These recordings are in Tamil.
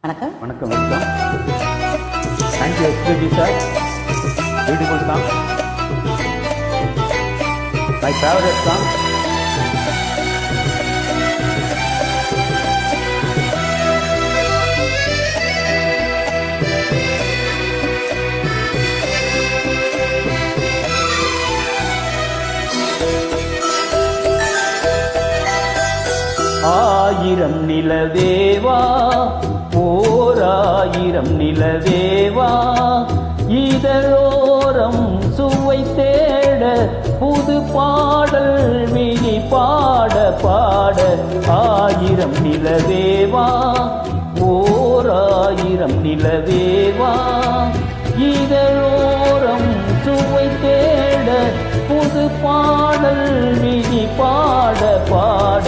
வணக்கம். வணக்கம். Thank you SPB sir. Beautiful song. My favourite song. ஆயிரம் நிலவேவா, ஓராயிரம் நிலவேவா, இதழோரம் சுவை தேட புது பாடல் விழி பாட பாட. ஆயிரம் நிலவேவா, ஓராயிரம் நிலவேவா, இதழோரம் சுவை தேட புது பாடல் விழி பாட பாட.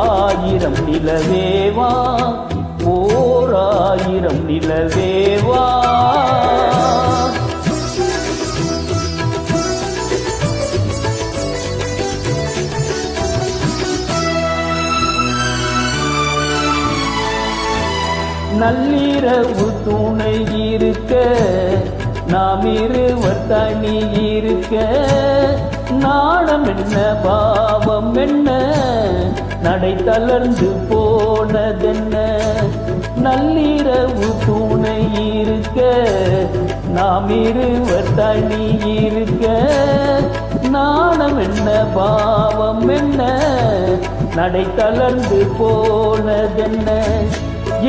ஆயிரம் நிலவேவா, ஓராயிரம் நிலவேவா. நள்ளிரவு துணை இருக்க, நாம் இருவர் தனி இருக்க, நாணம் என்ன பாவம் என்ன, நடை தளர்ந்து போனதென்ன. நள்ளிரவு துணை இருக்க, நாம் இருவர் தனி இருக்க, நாணம் என்ன பாவம் என்ன, நடை தளர்ந்து போனதென்ன.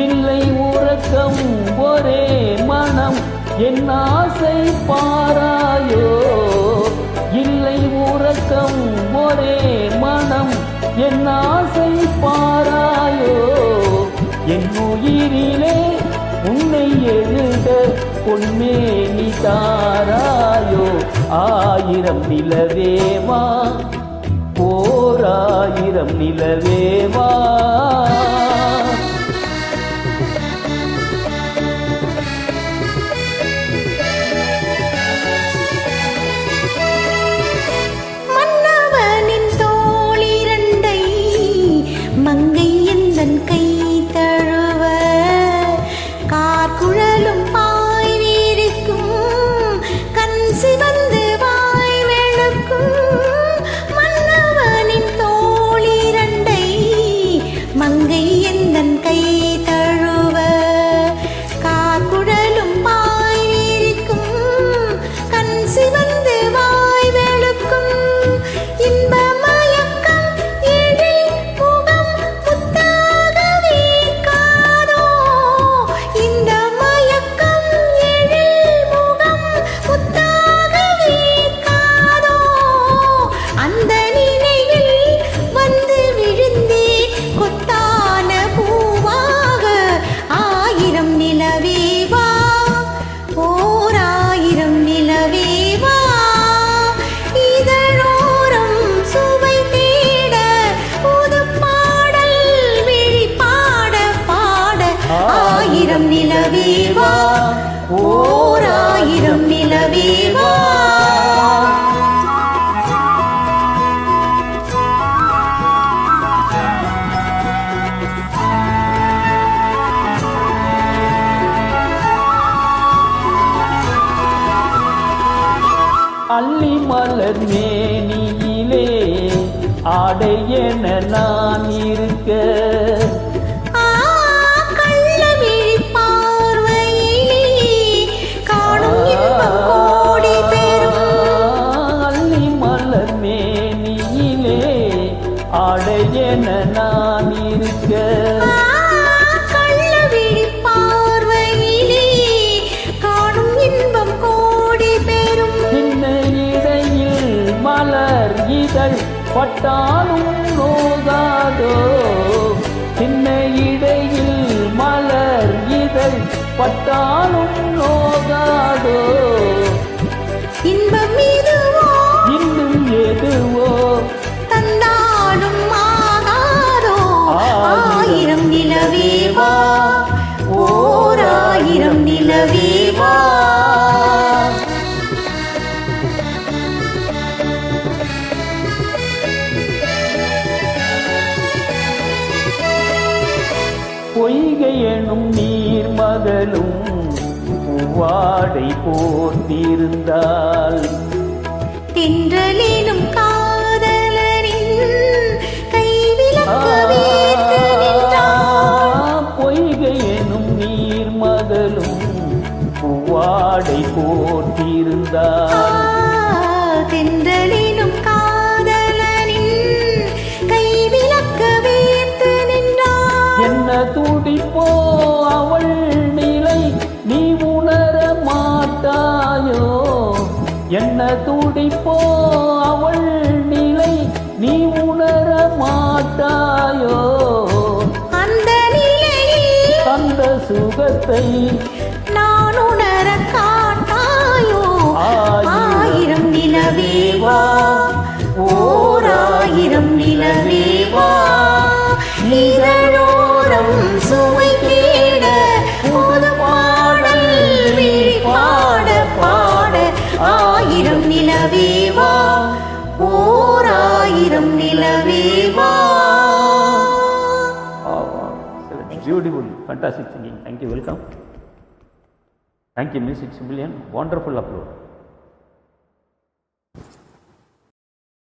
இல்லை உறக்கம் ஒரே மனம், என் ஆசை பாராயோ. இல்லை உறக்கம் ஒரே மனம், என் ஆசை பாராயோ. என் உயிரிலே உன்னை எழுத பொன்மேனி தாராயோ. ஆயிரம் நிலவேவா, ஓராயிரம் நிலவேவா. ஆயிரம் நிலவேவா, ஓராயிரம் நிலவேவா. அள்ளி மலர் மேனியிலே ஆடை என நான் இருக்க, அள்ளி மலர் மேனியிலே ஆடை என நான் இருக்க, இதழ் பட்டாலும் நோகாதோ. சின்ன இடையில் மலர் இதழ் பட்டாலும் நோகாதோ. இன்பம் இதுவோ இன்னும் எதுவோ தந்தாலும் ஆகாதோ. ஆயிரம் நிலவேவா, ஓராயிரம் நிலவேவா. பொய்க பொய்கை எனும் நீர் மகளும் பூவாடை போர்த்திருந்தாள். தென்றலினும் காதலரின் கைவிலக்கு வைத்து நின்றாள். பொய்கை எனும் நீர் மகளும் பூவாடை போர்த்திருந்தாள். தென்றலினும் காதலரின் கைவிலக்கு வைத்து நின்றாள். என்ன துடிப்போ அவள் நிலை நீ உணர மாட்டாயோ. என்ன துடிப்போ அவள் நிலை நீ உணர மாட்டாயோ. அந்த நிலையில் அந்த சுகத்தை நான் உணர காட்டாயோ. ஆயிரம் நிலவேவா, ஓர் ஆயிரம் நிலவேவா, இதழோரம் சுவை தேட புது பாடல் விழி பாட பாட. ஆயிரம் நிலவேவா, ஓர் ஆயிரம் நிலவேவா. beautiful, fantastic singing. Thank you, welcome. Thank you, Music Civilian. Wonderful upload.